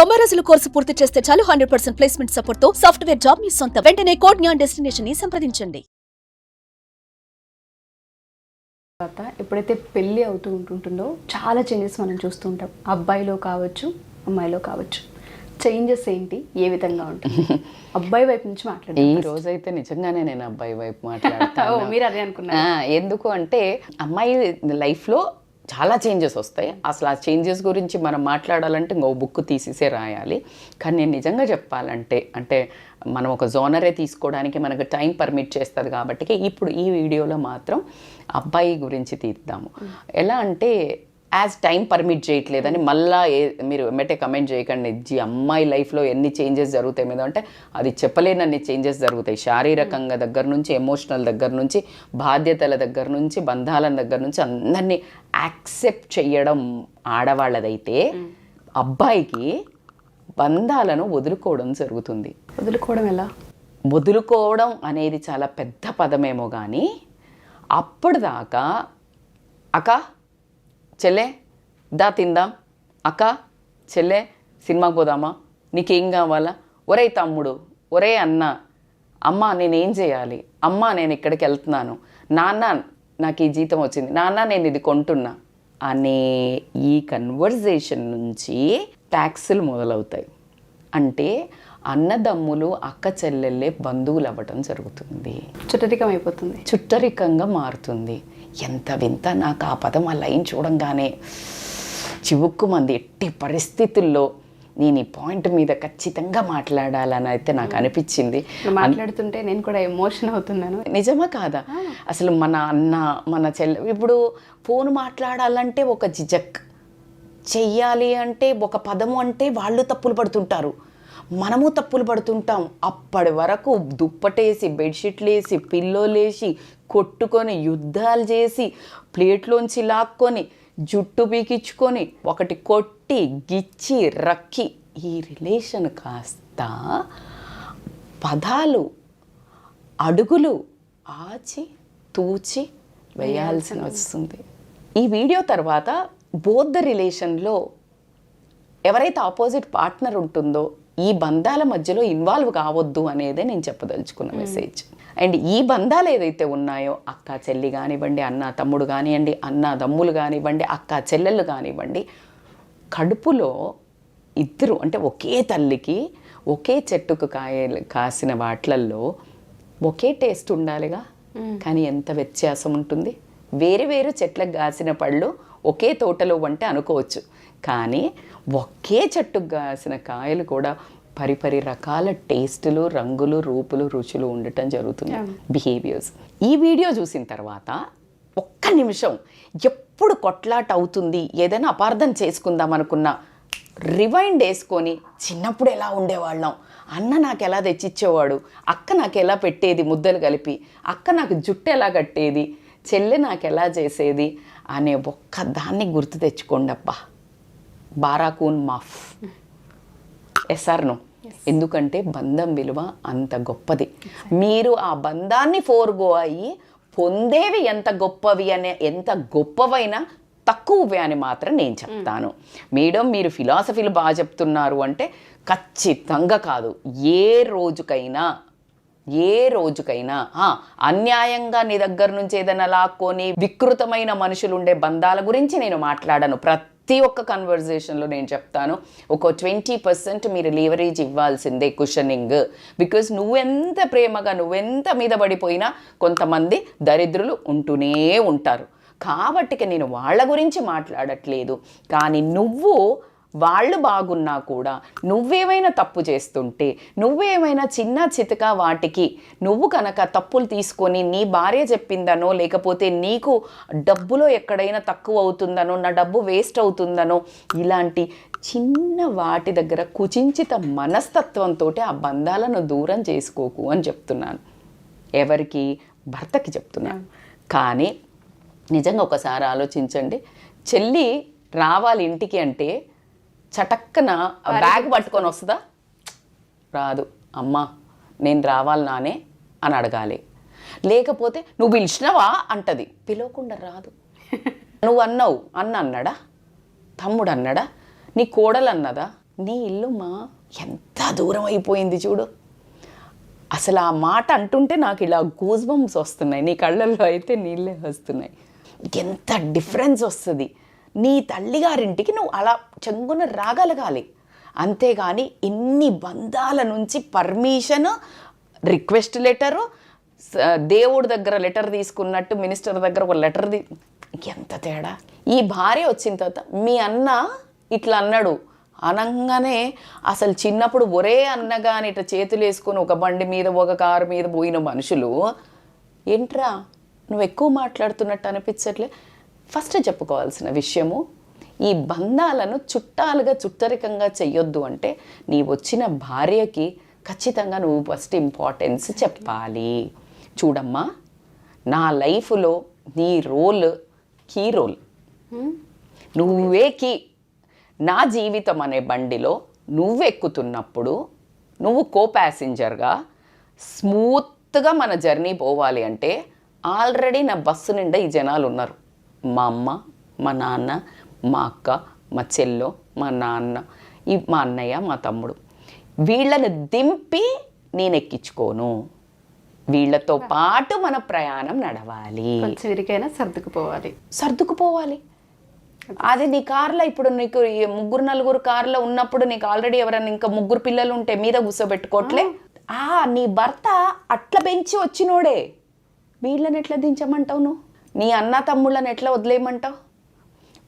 90 రోజుల కోర్సు పూర్తి చేస్తే చాలు 100% ప్లేస్మెంట్ సపోర్ట్ తో సాఫ్ట్వేర్ జాబ్ మీ సొంతం. వెంటనే కోడ్ జ్ఞాన్ డెస్టినేషన్ ని సంప్రదించండి. తర్వాత ఎప్పుడైతే పెళ్ళి అవుతూ ఉంటుందో చాలా చేంజెస్ మనం చూస్తూ ఉంటాం. అబ్బాయిలో కావచ్చు, అమ్మాయిలో కావచ్చు. చేంజెస్ ఏంటి, ఏ విధంగా ఉంటుంది? అబ్బాయి వైపు నుంచి మాట్లాడారు. ఈ రోజైతే నిజంగానే నేను అబ్బాయి వైపు మాట్లాడతాను. మీరు అదే అనుకున్నారు. ఎందుకు అంటే అమ్మాయి లైఫ్లో చాలా చేంజెస్ వస్తాయి. అసలు ఆ చేంజెస్ గురించి మనం మాట్లాడాలంటే ఇంకో బుక్ తీసేసే రాయాలి. కానీ నేను నిజంగా చెప్పాలంటే అంటే మనం ఒక జోనరే తీసుకోవడానికి మనకు టైం పర్మిట్ చేస్తుంది కాబట్టి ఇప్పుడు ఈ వీడియోలో మాత్రం అబ్బాయి గురించి తీద్దాము. ఎలా అంటే యాజ్ టైం పర్మిట్ చేయట్లేదని మళ్ళీ మీరు ఎమ్మటే కమెంట్ చేయకండి, అమ్మాయి లైఫ్లో ఎన్ని చేంజెస్ జరుగుతాయి మీద అంటే అది చెప్పలేనన్ని చేంజెస్ జరుగుతాయి. శారీరకంగా దగ్గర నుంచి, ఎమోషనల్ దగ్గర నుంచి, బాధ్యతల దగ్గర నుంచి, బంధాల దగ్గర నుంచి అందరినీ యాక్సెప్ట్ చేయడం ఆడవాళ్ళదైతే అబ్బాయికి బంధాలను వదులుకోవడం జరుగుతుంది. వదులుకోవడం ఎలా? వదులుకోవడం అనేది చాలా పెద్ద పదమేమో కానీ అప్పటిదాకా అక్క చెల్లె దా తిందాం, అక్క చెల్లె సినిమాకి పోదామా, నీకేం కావాలా, ఒరే తమ్ముడు, ఒరే అన్న, అమ్మ నేనేం చేయాలి, అమ్మ నేను ఇక్కడికి వెళ్తున్నాను, నాన్న నాకు ఈ జీతం వచ్చింది, నాన్న నేను ఇది కొంటున్నా అనే ఈ కన్వర్జేషన్ నుంచి ట్యాక్సులు మొదలవుతాయి. అంటే అన్నదమ్ములు అక్క చెల్లెళ్ళే బంధువులు అవ్వటం జరుగుతుంది. చుట్టరికం అయిపోతుంది, చుట్టరికంగా మారుతుంది. ఎంత వింత! నాకు ఆ పదం ఆ లైన్ చూడంగానే చివుక్కుమంది. ఎట్టి పరిస్థితుల్లో నేను ఈ పాయింట్ మీద ఖచ్చితంగా మాట్లాడాలని అయితే నాకు అనిపించింది. మాట్లాడుతుంటే నేను కూడా ఎమోషన్ అవుతున్నాను. నిజమా కాదా? అసలు మన అన్న మన చెల్లె ఇప్పుడు ఫోన్ మాట్లాడాలంటే ఒక జిజక్ చెయ్యాలి అంటే ఒక పదము అంటే వాళ్ళు తప్పులు పడుతుంటారు, మనము తప్పులు పడుతుంటాం. అప్పటి వరకు దుప్పటేసి, బెడ్షీట్లు వేసి, పిల్లోలేసి, కొట్టుకొని, యుద్ధాలు చేసి, ప్లేట్లోంచి లాక్కొని, జుట్టు పీకించుకొని, ఒకటి కొట్టి గిచ్చి రక్కి ఈ రిలేషన్ కాస్త పదాలు, అడుగులు ఆచి తూచి వేయాల్సి వస్తుంది. ఈ వీడియో తర్వాత బోత్ ద రిలేషన్లో ఎవరైతే ఆపోజిట్ పార్ట్నర్ ఉంటుందో ఈ బంధాల మధ్యలో ఇన్వాల్వ్ కావద్దు అనేదే నేను చెప్పదలుచుకున్న మెసేజ్. అండ్ ఈ బంధాలు ఏదైతే ఉన్నాయో అక్క చెల్లి కానివ్వండి, అన్న తమ్ముడు కానివ్వండి, అన్న తమ్ములు కానివ్వండి, అక్క చెల్లెళ్ళు కానివ్వండి, కడుపులో ఇద్దరు అంటే ఒకే తల్లికి ఒకే చెట్టుకు కాసిన వాట్లల్లో ఒకే టేస్ట్ ఉండాలిగా. కానీ ఎంత వ్యత్యాసం ఉంటుంది. వేరు వేరు చెట్లకు కాసిన పళ్ళు ఒకే తోటలో అంటే అనుకోవచ్చు, కానీ ఒకే చెట్టుకు కాసిన కాయలు కూడా పరిపరి రకాల టేస్టులు, రంగులు, రూపులు, రుచులు ఉండటం జరుగుతుంది. బిహేవియర్స్. ఈ వీడియో చూసిన తర్వాత ఒక్క నిమిషం ఎప్పుడు కొట్లాట అవుతుంది, ఏదైనా అపార్థం చేసుకుందాం అనుకున్నా రివైండ్ వేసుకొని చిన్నప్పుడు ఎలా ఉండేవాళ్ళం, అన్న నాకు ఎలా తెచ్చిచ్చేవాడు, అక్క నాకు ఎలా పెట్టేది ముద్దలు కలిపి, అక్క నాకు జుట్టు ఎలా కట్టేది, చెల్లె నాకు ఎలా చేసేది అనే ఒక్క దాన్ని గుర్తు తెచ్చుకోండి. అబ్బా బారాకూన్ మాఫ్. ఎస్ఆర్నో. ఎందుకంటే బంధం విలువ అంత గొప్పది. మీరు ఆ బంధాన్ని ఫోర్గో అయ్యి పొందేవి ఎంత గొప్పవి అనే ఎంత గొప్పవైనా తక్కువవే అని మాత్రం నేను చెప్తాను. మేడం మీరు ఫిలాసఫీలు బాగా చెప్తున్నారు అంటే ఖచ్చితంగా కాదు. ఏ రోజుకైనా అన్యాయంగా నీ దగ్గర నుంచి ఏదైనా లాక్కొని వికృతమైన మనుషులు ఉండే బంధాల గురించి నేను మాట్లాడను. ప్రతి ఒక్క కన్వర్జేషన్లో నేను చెప్తాను ఒక 20% మీరు లీవరేజ్ ఇవ్వాల్సిందే, కుషనింగ్. బికాజ్ నువ్వెంత ప్రేమగా నువ్వెంత మీద పడిపోయినా కొంతమంది దరిద్రులు ఉంటూనే ఉంటారు. కాబట్టి నేను వాళ్ళ గురించి మాట్లాడట్లేదు. కానీ నువ్వు వాళ్ళు బాగున్నా కూడా నువ్వేమైనా తప్పు చేస్తుంటే, నువ్వేమైనా చిన్న చితక వాటికి నువ్వు కనుక తప్పులు తీసుకొని నీ భార్య చెప్పిందనో, లేకపోతే నీకు డబ్బులో ఎక్కడైనా తక్కువ అవుతుందనో, నా డబ్బు వేస్ట్ అవుతుందనో, ఇలాంటి చిన్న వాటి దగ్గర కుచించిత మనస్తత్వంతో ఆ బంధాలను దూరం చేసుకోకు అని చెప్తున్నాను. ఎవరికి? భర్తకి చెప్తున్నాను. కానీ నిజంగా ఒకసారి ఆలోచించండి. చెల్లి రావాలి ఇంటికి అంటే చటక్కన బ్యాగ్ పట్టుకొని వస్తుందా? రాదు. అమ్మా నేను రావాలి నానే అని అడగాలి. లేకపోతే నువ్వు పిలిచినవా అంటది. పిలవకుండా రాదు. నువ్వు అన్నావు, అన్న అన్నాడా, తమ్ముడు అన్నాడా, నీ కోడలు అన్నదా, నీ ఇల్లు మా ఎంత దూరం అయిపోయింది చూడు. అసలు ఆ మాట అంటుంటే నాకు ఇలా గూస్ బంప్స్ వస్తున్నాయి, నీ కళ్ళల్లో అయితే నీళ్ళే వస్తున్నాయి. ఎంత డిఫరెన్స్ వస్తుంది. నీ తల్లిగారింటికి నువ్వు అలా చెంగున రాగలగాలి, అంతేగాని ఇన్ని బంధాల నుంచి పర్మిషన్, రిక్వెస్ట్ లెటరు, దేవుడి దగ్గర లెటర్ తీసుకున్నట్టు మినిస్టర్ దగ్గర ఒక లెటర్ ఎంత తేడా. ఈ భార్య వచ్చిన తర్వాత మీ అన్న ఇట్లా అన్నాడు అనగానే అసలు చిన్నప్పుడు ఒరే అన్నగాని ఇట్లా చేతులు వేసుకొని ఒక బండి మీద ఒక కారు మీద పోయిన మనుషులు ఏంట్రా నువ్వు ఎక్కువ మాట్లాడుతున్నట్టు అనిపించట్లే. ఫస్ట్ చెప్పుకోవాల్సిన విషయము, ఈ బంధాలను చుట్టాలుగా చుట్టరికంగా చెయ్యొద్దు అంటే నీ వచ్చిన భార్యకి ఖచ్చితంగా నువ్వు ఫస్ట్ ఇంపార్టెన్స్ చెప్పాలి. చూడమ్మా, నా లైఫ్లో నీ రోల్ కీ రోల్, నువ్వే కీ. నా జీవితం అనే బండిలో నువ్వు ఎక్కుతున్నప్పుడు నువ్వు కో ప్యాసింజర్గా స్మూత్గా మన జర్నీ పోవాలి అంటే ఆల్రెడీ నా బస్సు నిండా ఈ జనాలు ఉన్నారు. మా అమ్మ, మా నాన్న, మా అక్క, మా చెల్లో, మా నాన్న, మా అన్నయ్య, మా తమ్ముడు. వీళ్ళని దింపి నేను ఎక్కించుకోను, వీళ్ళతో పాటు మన ప్రయాణం నడవాలి. సర్దుకుపోవాలి. అది నీ కార్లో ఇప్పుడు నీకు 3-4 కార్లో ఉన్నప్పుడు నీకు ఆల్రెడీ ఎవరైనా ఇంకా 3 పిల్లలు ఉంటే మీద కూర్చోబెట్టుకోవట్లే. నీ భర్త అట్లా పెంచి వచ్చినోడే, వీళ్ళని ఎట్లా దించమంటావు? నువ్వు నీ అన్న తమ్ముళ్ళని ఎట్లా వదిలేయమంటావు?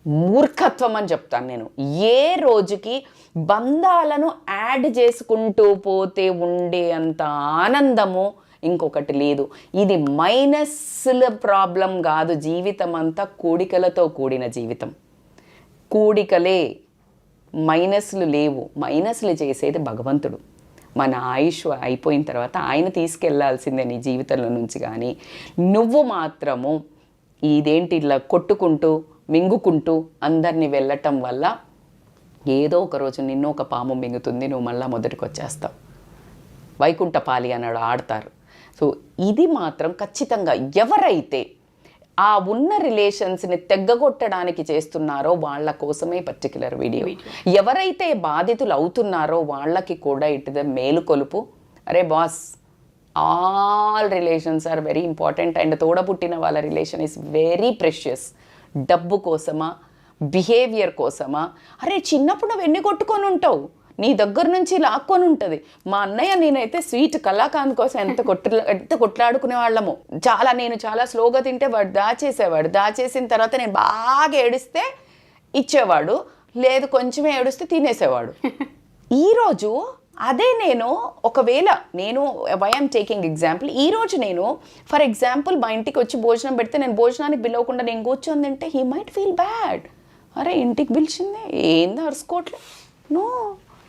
మూర్ఖత్వం అని చెప్తాను నేను. ఏ రోజుకి బంధాలను యాడ్ చేసుకుంటూ పోతే ఉండే అంత ఆనందము ఇంకొకటి లేదు. ఇది మైనస్ల ప్రాబ్లం కాదు, జీవితం అంతా కూడికలతో కూడిన జీవితం. కూడికలే, మైనస్లు లేవు. మైనస్లు చేసేది భగవంతుడు. మన ఆయుష్ అయిపోయిన తర్వాత ఆయన తీసుకెళ్లాల్సిందే నీ జీవితంలో నుంచి. కానీ నువ్వు మాత్రము ఇదేంటి ఇలా కొట్టుకుంటూ మింగుకుంటూ అందరినీ వెళ్ళటం వల్ల ఏదో ఒక రోజు నిన్ను ఒక పాము మింగుతుంది, నువ్వు మళ్ళీ మొదటికి వచ్చేస్తావు. వైకుంఠపాలి అన్నాడు ఆడతారు. సో ఇది మాత్రం ఖచ్చితంగా ఎవరైతే ఆ ఉన్న రిలేషన్స్ని తెగ్గగొట్టడానికి చేస్తున్నారో వాళ్ళ కోసమే పర్టిక్యులర్ వీడియో. ఎవరైతే బాధితులు అవుతున్నారో వాళ్ళకి కూడా ఇటుదే మేలుకొలుపు. అరే boss, all relations are very important and తోడబుట్టిన వాళ్ళ రిలేషన్ ఈస్ వెరీ ప్రెషియస్. డబ్బు కోసమా, బిహేవియర్ కోసమా? అరే చిన్నప్పుడు నువ్వు ఎన్ని కొట్టుకొని ఉంటావు, నీ దగ్గర నుంచి లాక్కొని ఉంటుంది. మా అన్నయ్య నేనైతే స్వీట్ కళాకాంత్ కోసం ఎంత కొట్లాడుకునే వాళ్ళము. నేను చాలా స్లోగా తింటే వాడు దాచేసేవాడు. దాచేసిన తర్వాత నేను బాగా ఏడిస్తే ఇచ్చేవాడు, లేదు కొంచెమే ఏడిస్తే తినేసేవాడు. ఈరోజు అదే నేను ఒకవేళ ఐఎమ్ టేకింగ్ ఎగ్జాంపుల్, ఈరోజు నేను ఫర్ ఎగ్జాంపుల్ మా ఇంటికి వచ్చి భోజనం పెడితే నేను భోజనానికి పిలవకుండా నేను కూర్చొని తింటే హీ మైట్ ఫీల్ బ్యాడ్. అరే ఇంటికి పిలిచిందే ఏంది అరుసుకోవట్లే. No,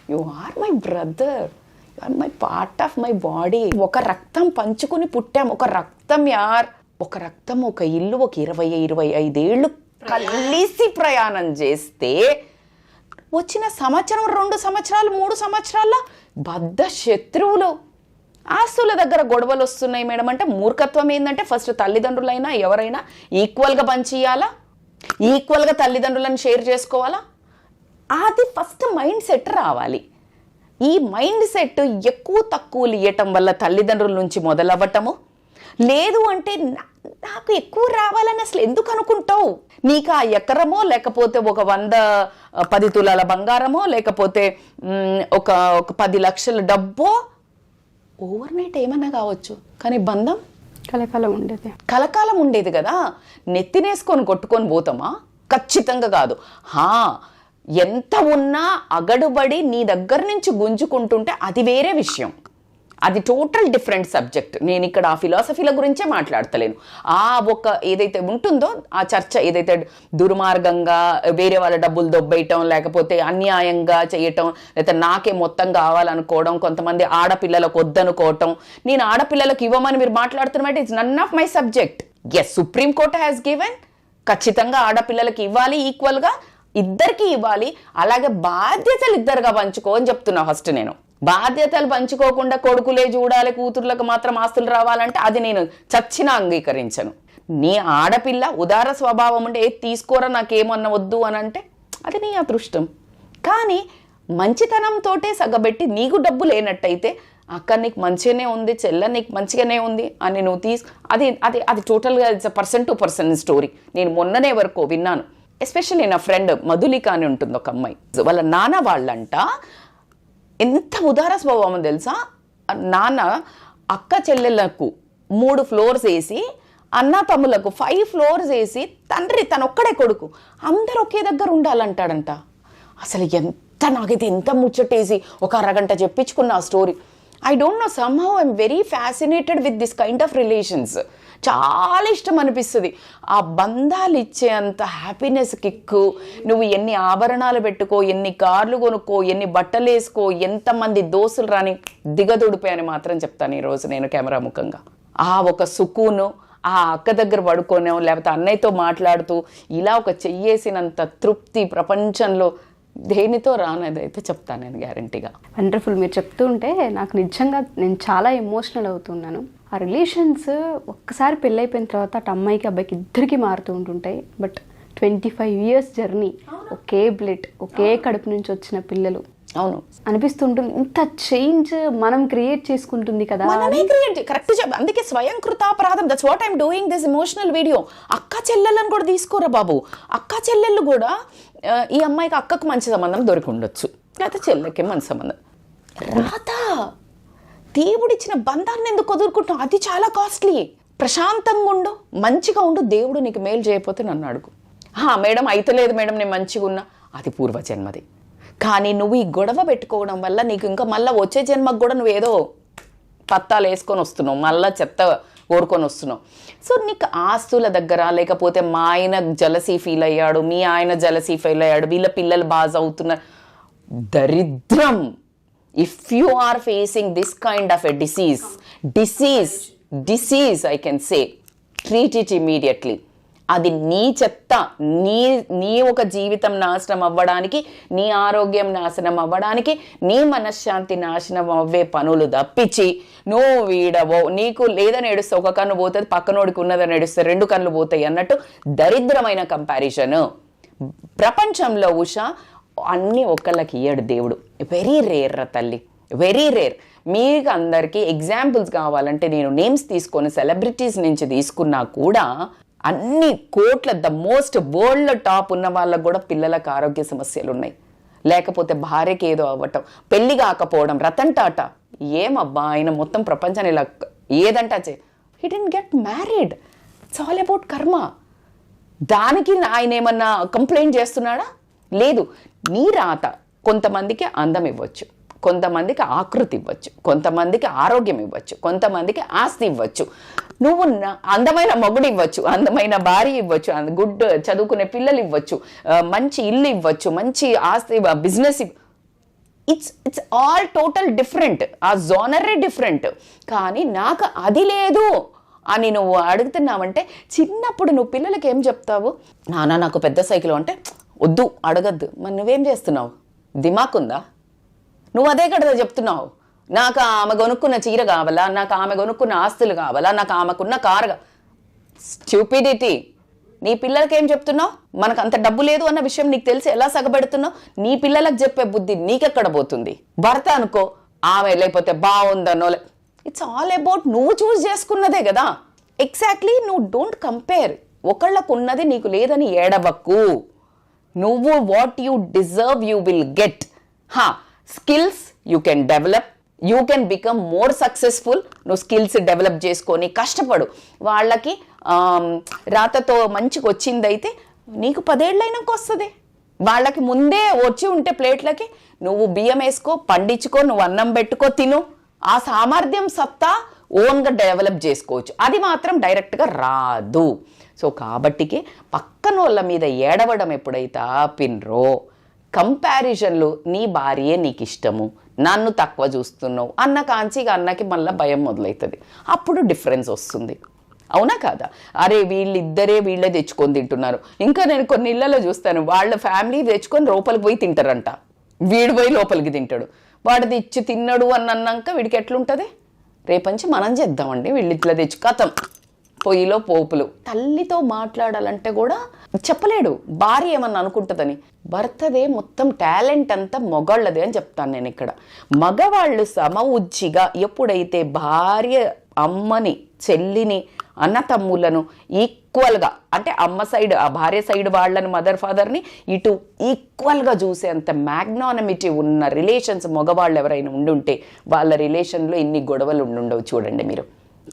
you are my brother, you are my part of my body. ఒక రక్తం పంచుకుని పుట్టాం, ఒక రక్తం ఒక రక్తం, ఒక ఇల్లు, ఒక 20-25 ఏళ్ళు కలిసి ప్రయాణం చేస్తే వచ్చిన సంవత్సరం, 2 సంవత్సరాలు, 3 సంవత్సరాల బద్ధ శత్రువులు. ఆస్తుల దగ్గర గొడవలు వస్తున్నాయి మేడం అంటే మూర్ఖత్వం ఏంటంటే ఫస్ట్ తల్లిదండ్రులైనా ఎవరైనా ఈక్వల్గా పంచియాలా, ఈక్వల్గా తల్లిదండ్రులను షేర్ చేసుకోవాలా. అది ఫస్ట్ మైండ్ సెట్ రావాలి. ఈ మైండ్ సెట్ ఎక్కువ తక్కువలు ఇవ్వటం వల్ల తల్లిదండ్రుల నుంచి మొదలవ్వటము. లేదు అంటే నాకు ఎక్కువ రావాలని అసలు ఎందుకు అనుకుంటావు? నీకు ఆ ఎకరమో, లేకపోతే ఒక 110 తులాల బంగారమో, లేకపోతే ఒక 10 లక్షల డబ్బో ఓవర్ నైట్ ఏమన్నా కావచ్చు, కానీ బంధం కలకాలం ఉండేది కదా. నెత్తినేసుకొని కొట్టుకొని పోతామా? ఖచ్చితంగా కాదు. ఎంత ఉన్నా అగడుబడి నీ దగ్గర నుంచి గుంజుకుంటుంటే అది వేరే విషయం, అది టోటల్ డిఫరెంట్ సబ్జెక్ట్. నేను ఇక్కడ ఆ ఫిలాసఫీల గురించే మాట్లాడతలేను. ఒక ఏదైతే ఉంటుందో ఆ చర్చ, ఏదైతే దుర్మార్గంగా వేరే వాళ్ళ డబ్బులు దొబ్బేయటం, లేకపోతే అన్యాయంగా చేయటం, లేకపోతే నాకే మొత్తం కావాలనుకోవడం, కొంతమంది ఆడపిల్లలకు వద్దనుకోవటం. నేను ఆడపిల్లలకు ఇవ్వమని మీరు మాట్లాడుతున్నమాట it's none of my subject. Yes, Supreme Court has given, ఖచ్చితంగా ఆడపిల్లలకి ఇవ్వాలి, ఈక్వల్గా ఇద్దరికి ఇవ్వాలి. అలాగే బాధ్యతలు ఇద్దరుగా పంచుకో అని చెప్తున్నా. ఫస్ట్ నేను బాధ్యతలు పంచుకోకుండా కొడుకులే చూడాలి, కూతుర్లకు మాత్రం ఆస్తులు రావాలంటే అది నేను చచ్చినా అంగీకరించను. నీ ఆడపిల్ల ఉదార స్వభావం ఉంటే ఏది తీసుకోరా నాకేమన్నా వద్దు అని అంటే అది నీ అదృష్టం. కానీ మంచితనంతోటే సగబెట్టి నీకు డబ్బు లేనట్టయితే అక్క నీకు మంచిగానే ఉంది, చెల్ల నీకు మంచిగానే ఉంది అని నువ్వు అది అది అది టోటల్గా it's person to person story. నేను మొన్ననే వరకు విన్నాను. ఎస్పెషల్లీ నా ఫ్రెండ్ మధులిక అని ఉంటుంది ఒక అమ్మాయి, వాళ్ళ నాన్న వాళ్ళంట ఎంత ఉదార స్వభావం తెలుసా. నాన్న అక్క చెల్లెళ్ళకు 3 ఫ్లోర్స్ వేసి, అన్న తమ్ములకు 5 ఫ్లోర్స్ వేసి, తండ్రి తనొక్కడే కొడుకు, అందరు ఒకే దగ్గర ఉండాలంటాడంట. అసలు నాకైతే ఎంత ముచ్చటేసి ఒక అరగంట చెప్పించుకున్న ఆ story. I don't know, somehow I'm very fascinated with this kind of relations. చాలా ఇష్టం అనిపిస్తుంది. ఆ బంధాలు ఇచ్చే అంత హ్యాపీనెస్ కిక్కు. నువ్వు ఎన్ని ఆభరణాలు పెట్టుకో, ఎన్ని కార్లు కొనుక్కో, ఎన్ని బట్టలు వేసుకో, ఎంతమంది దోస్తులు రాని దిగదుడిపోయాని మాత్రం చెప్తాను ఈరోజు నేను కెమెరా ముఖంగా. ఆ ఒక సుకూను, ఆ అక్క దగ్గర పడుకోనో లేకపోతే అన్నయ్యతో మాట్లాడుతూ ఇలా ఒక చెయ్యేసినంత తృప్తి ప్రపంచంలో దేనితో రానదైతే చెప్తాను నేను గ్యారంటీగా. వండర్ఫుల్. మీరు చెప్తుంటే నాకు నిజంగా నేను చాలా ఎమోషనల్ అవుతున్నాను. ఆ రిలేషన్స్ ఒక్కసారి పెళ్ళైపోయిన తర్వాత అటు అమ్మాయికి అబ్బాయికి ఇద్దరికి మారుతూ ఉంటుంటాయి. బట్ 25 years జర్నీ, ఒకే బ్లడ్, ఒకే కడుపు నుంచి వచ్చిన పిల్లలు. అవును, అనిపిస్తుంటుంది ఇంత చేంజ్ మనం క్రియేట్ చేసుకుంటుంది కదా. కరెక్ట్ చెప్ప. అందుకే స్వయం కృతాపరాధం. That's what I'm doing this emotional video. అక్క చెల్లెళ్ళని కూడా తీసుకోరా బాబు. అక్క చెల్లెళ్ళు కూడా ఈ అమ్మాయికి అక్కకు మంచి సంబంధం దొరికి ఉండొచ్చు, లేకపోతే చెల్లెకి మంచి సంబంధం. రాధా, దేవుడిచ్చిన బంధాన్ని ఎందుకు వదులుకుంటున్నావు? అది చాలా కాస్ట్లీ. ప్రశాంతంగా ఉండు, మంచిగా ఉండు. దేవుడు నీకు మేలు చేయకపోతే నన్ను అడుగు. మేడం అయితలేదు మేడం, నేను మంచిగా ఉన్నా, అది పూర్వజన్మది. కానీ నువ్వు ఈ గొడవ పెట్టుకోవడం వల్ల నీకు ఇంకా మళ్ళీ వచ్చే జన్మకు కూడా నువ్వేదో పత్తాలు వేసుకొని వస్తున్నావు, మళ్ళీ చెత్త కోరుకొని వస్తున్నావు. సో నీకు ఆస్తుల దగ్గర, లేకపోతే మా ఆయన జలసీ ఫీల్ అయ్యాడు, మీ ఆయన జలసీ ఫీల్ అయ్యాడు, వీళ్ళ పిల్లలు బాగా అవుతున్నారు, దరిద్రం. If you are facing this kind of a disease I can say, treat it immediately. అది నీ చెత్త. నీ ఒక జీవితం నాశనం అవ్వడానికి, నీ ఆరోగ్యం నాశనం అవ్వడానికి, నీ మనశ్శాంతి నాశనం అవ్వే పనులు తప్పించి నువ్వు వీడవో. నీకు లేదని ఏడుస్తే ఒక కన్ను పోతుంది, పక్కనోడికి ఉన్నదని ఏడుస్తే 2 కన్నులు పోతాయి అన్నట్టు దరిద్రమైన కంపారిజన్. ప్రపంచంలో ఉషా అన్నీ ఒకళ్ళకి ఇయ్యడు దేవుడు. వెరీ రేర్ రా తల్లి, వెరీ రేర్. మీకు అందరికీ ఎగ్జాంపుల్స్ కావాలంటే నేను నేమ్స్ తీసుకొని సెలబ్రిటీస్ నుంచి తీసుకున్నా కూడా అన్ని కోట్ల ద మోస్ట్ వరల్డ్ టాప్ ఉన్న వాళ్ళకు కూడా పిల్లలకు ఆరోగ్య సమస్యలు ఉన్నాయి. లేకపోతే భార్యకి ఏదో అవ్వటం, పెళ్లి కాకపోవడం, రతన్ టాటా. ఏమబ్బా ఆయన మొత్తం ప్రపంచాన్ని ఇలా ఏదంటా he didn't get married. It's all about karma. దానికి ఆయన ఏమన్నా కంప్లైంట్ చేస్తున్నాడా? లేదు. నీ రాత. కొంతమందికి అందం ఇవ్వచ్చు, కొంతమందికి ఆకృతి ఇవ్వచ్చు, కొంతమందికి ఆరోగ్యం ఇవ్వచ్చు, కొంతమందికి ఆస్తి ఇవ్వచ్చు. నువ్వు అందమైన మొగుడు ఇవ్వచ్చు, అందమైన భార్య ఇవ్వచ్చు, గుడ్ చదువుకునే పిల్లలు ఇవ్వచ్చు, మంచి ఇల్లు ఇవ్వచ్చు, మంచి ఆస్తి, business. It's all total different. ఆ జోనరే డిఫరెంట్. కానీ నాకు అది లేదు అని నువ్వు అడుగుతున్నావంటే, చిన్నప్పుడు నువ్వు పిల్లలకి ఏం చెప్తావు? నాన్న నాకు పెద్ద సైకిల్ అంటే వద్దు, అడగద్దు. మరి నువ్వేం చేస్తున్నావు? దిమాకుందా? నువ్వు అదే కదా చెప్తున్నావు. నాకు ఆమె కొనుక్కున్న చీర కావాలా, నాకు ఆమె కొనుక్కున్న ఆస్తులు కావాలా, నాకు ఆమెకున్న కారు. స్టూపిడిటీ. నీ పిల్లలకి ఏం చెప్తున్నావు? మనకు అంత డబ్బు లేదు అన్న విషయం నీకు తెలిసి ఎలా సగబెడుతున్నావు? నీ పిల్లలకు చెప్పే బుద్ధి నీకెక్కడ పోతుంది? భర్త అనుకో, ఆమె లేకపోతే బాగుందనో. ఇట్స్ ఆల్ అబౌట్ నువ్వు చూస్ చేసుకున్నదే కదా. ఎగ్జాక్ట్లీ. నువ్వు డోంట్ కంపేర్. ఒకళ్ళకు ఉన్నది నీకు లేదని ఏడవకు. నువ్వు what you deserve you will get. Skills you can develop, you can become more successful. నువ్వు స్కిల్స్ డెవలప్ చేసుకొని కష్టపడు. వాళ్ళకి రాతతో మంచిగా వచ్చిందైతే నీకు 10 ఏళ్ళైనాక వస్తుంది. వాళ్ళకి ముందే వచ్చి ఉంటే ప్లేట్లకి నువ్వు బియ్యం వేసుకో, పండించుకో, నువ్వు అన్నం పెట్టుకో, తిను. ఆ సామర్థ్యం సత్తా ఓన్గా డెవలప్ చేసుకోవచ్చు. అది మాత్రం డైరెక్ట్గా రాదు. సో కాబట్టికి పక్కన వాళ్ళ మీద ఏడవడం ఎప్పుడైతే ఆపినరో, కంపారిజన్లు, నీ భార్యే నీకు ఇష్టము, నన్ను తక్కువ చూస్తున్నావు అన్న కాంచిగా అన్నకి మళ్ళీ భయం మొదలవుతుంది. అప్పుడు డిఫరెన్స్ వస్తుంది. అవునా కాదా? అరే వీళ్ళే తెచ్చుకొని తింటున్నారు. ఇంకా నేను కొన్ని ఇళ్లలో చూస్తాను, వాళ్ళ ఫ్యామిలీ తెచ్చుకొని లోపలికి పోయి తింటారంట, వీడు పోయి లోపలికి తింటాడు. వాడిది ఇచ్చి తిన్నాడు అని అన్నాక వీడికి ఎట్లుంటుంది? రేపంచి మనం చేద్దామండి, వీళ్ళు ఇట్లా తెచ్చి కథం పొయ్యిలో పోపులు. తల్లితో మాట్లాడాలంటే కూడా చెప్పలేడు భార్య ఏమన్నా అనుకుంటుందని. భర్తదే మొత్తం టాలెంట్ అంతా మొగాళ్ళదే అని చెప్తాను నేను ఇక్కడ. మగవాళ్ళు సమఉజ్జిగా ఎప్పుడైతే భార్య అమ్మని, చెల్లిని, అన్న తమ్ములను ఈక్వల్గా, అంటే అమ్మ సైడ్ ఆ భార్య సైడ్ వాళ్ళని, మదర్ ఫాదర్ని ఇటు ఈక్వల్గా చూసేంత మ్యాగ్నానమిటీ ఉన్న రిలేషన్స్ మగవాళ్ళు ఎవరైనా ఉండుంటే వాళ్ళ రిలేషన్లో ఇన్ని గొడవలు ఉండుండవు. చూడండి మీరు,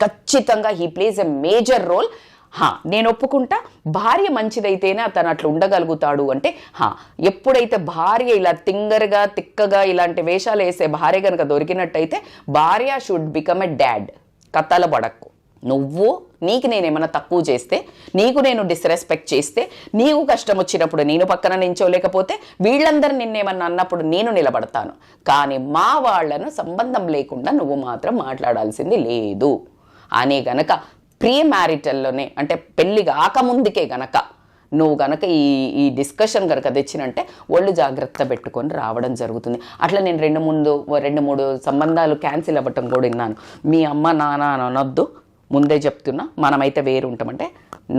ఖచ్చితంగా he plays a major role. నేను ఒప్పుకుంటా, భార్య మంచిదైతేనే అతను అట్లా ఉండగలుగుతాడు అంటే. ఎప్పుడైతే భార్య ఇలా తింగరగా, తిక్కగా ఇలాంటి వేషాలు వేసే భార్య కనుక దొరికినట్టయితే భార్య షుడ్ బికమ్ ఎ డాడ్. కథల పడక్కు. నీకు నేనేమన్నా తక్కువ చేస్తే, నీకు నేను డిస్రెస్పెక్ట్ చేస్తే, నీకు కష్టం వచ్చినప్పుడు నేను పక్కన నించోలేకపోతే, వీళ్ళందరూ నిన్నేమన్నా అన్నప్పుడు నేను నిలబడతాను. కానీ మా వాళ్లను సంబంధం లేకుండా నువ్వు మాత్రం మాట్లాడాల్సింది లేదు అనే గనక ప్రీ మ్యారిటల్లోనే, అంటే పెళ్లి కాకముందుకే గనక నువ్వు గనక ఈ డిస్కషన్ కనుక తెచ్చినంటే ఒళ్ళు జాగ్రత్త పెట్టుకొని రావడం జరుగుతుంది. అట్లా నేను 2-3 సంబంధాలు క్యాన్సిల్ అవ్వటం కూడా విన్నాను. మీ అమ్మ నాన్న అనొద్దు, ముందే చెప్తున్నా, మనమైతే వేరు ఉంటామంటే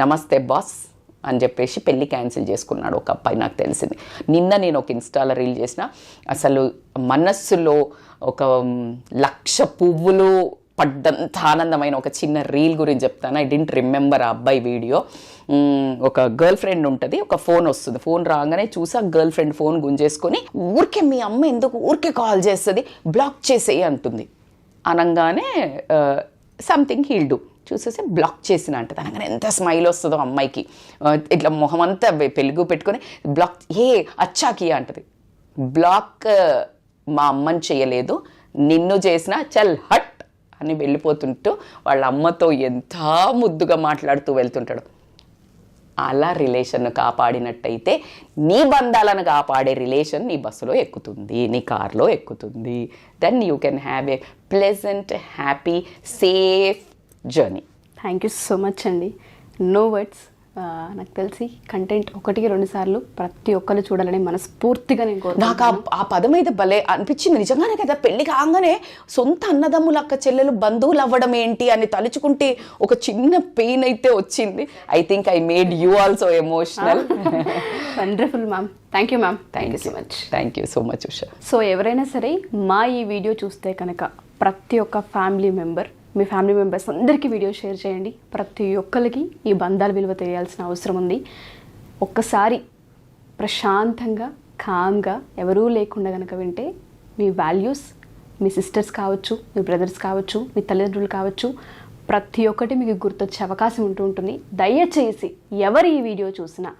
నమస్తే బాస్ అని చెప్పేసి పెళ్ళి క్యాన్సిల్ చేసుకున్నాడు ఒక అబ్బాయి, నాకు తెలిసింది. నిన్న నేను ఒక ఇన్స్టాలో రీల్ చేసిన, అసలు మనస్సులో ఒక 1,00,000 పువ్వులు పడ్డంత ఆనందమైన ఒక చిన్న రీల్ గురించి చెప్తాను. ఐ డింట్ రిమెంబర్ ఆ అబ్బాయి వీడియో. ఒక గర్ల్ ఫ్రెండ్ ఉంటుంది, ఒక ఫోన్ వస్తుంది, ఫోన్ రాగానే చూసి ఆ గర్ల్ ఫ్రెండ్ ఫోన్ గుంజేసుకొని, ఊరికే మీ అమ్మ ఎందుకు ఊరికే కాల్ చేస్తుంది, బ్లాక్ చేసేయి అంటుంది. అనగానే సంథింగ్ హీల్ డూ చూసేసి బ్లాక్ చేసిన అంటది. అనగానే ఎంత స్మైల్ వస్తుందో అమ్మాయికి, ఇట్లా మొహం అంతా పెలుగు పెట్టుకొని బ్లాక్ అచ్చాకి అంటది. బ్లాక్ మా అమ్మని చేయలేదు, నిన్ను చేసిన చల్ హట్ అని వెళ్ళిపోతుంటూ వాళ్ళ అమ్మతో ఎంత ముద్దుగా మాట్లాడుతూ వెళ్తుంటాడు. అలా రిలేషన్ను కాపాడినట్టయితే నీ బంధాలను కాపాడే రిలేషన్ నీ బస్సులో ఎక్కుతుంది, నీ కార్లో ఎక్కుతుంది. Then you can have a pleasant, happy, safe journey. Thank you so much అండి. No words. నాకు తెలిసి కంటెంట్ 1-2 సార్లు ప్రతి ఒక్కరు చూడాలని మనస్ఫూర్తిగా నేను కోరుకుంటున్నాను. నాకు ఆ పదం అయితే భలే అనిపించింది. నిజంగానే కదా, పెళ్లి కాగానే సొంత అన్నదమ్ములు, అక్క చెల్లెలు, బంధువులు అవ్వడం ఏంటి అని తలుచుకుంటే ఒక చిన్న పెయిన్ అయితే వచ్చింది. I think I made you also emotional. Wonderful ma'am. Thank you ma'am. Thank you so much. Thank you so much Usha. So ఎవరైనా సరే మా ఈ వీడియో చూస్తే కనుక ప్రతి ఒక్క ఫ్యామిలీ మెంబర్, మీ ఫ్యామిలీ మెంబర్స్ అందరికీ వీడియో షేర్ చేయండి. ప్రతి ఒక్కరికి ఈ బంధాల విలువ తెలియాల్సిన అవసరం ఉంది. ఒక్కసారి ప్రశాంతంగా, కామ్గా, ఎవరూ లేకుండా కనుక వింటే మీ వాల్యూస్, మీ సిస్టర్స్ కావచ్చు, మీ బ్రదర్స్ కావచ్చు, మీ తల్లిదండ్రులు కావచ్చు, ప్రతి ఒక్కటి మీకు గుర్తొచ్చే అవకాశం ఉంటుంది. దయచేసి ఎవరు ఈ వీడియో చూసినా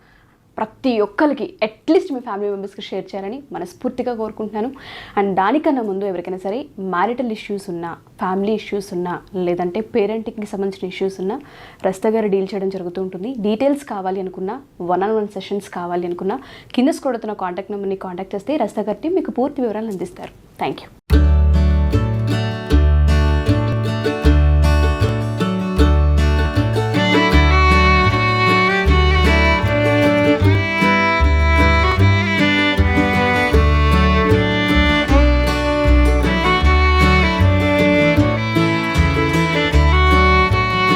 ప్రతి ఒక్కరికి అట్లీస్ట్ మీ ఫ్యామిలీ మెంబర్స్కి షేర్ చేయాలని మనస్ఫూర్తిగా కోరుకుంటున్నాను. అండ్ దానికన్నా ముందు ఎవరికైనా సరే మ్యారిటల్ ఇష్యూస్ ఉన్నా, ఫ్యామిలీ ఇష్యూస్ ఉన్నా, లేదంటే పేరెంటింగ్కి సంబంధించిన ఇష్యూస్ ఉన్నా రస్తా గారు డీల్ చేయడం జరుగుతూ ఉంటుంది. డీటెయిల్స్ కావాలి అనుకున్నా, 1-on-1 సెషన్స్ కావాలి అనుకున్నా కింద స్క్రోల్ అవుతున్న కాంటాక్ట్ నెంబర్ని కాంటాక్ట్ చేస్తే రస్తా గారిని మీకు పూర్తి వివరాలు అందిస్తారు. Thank you.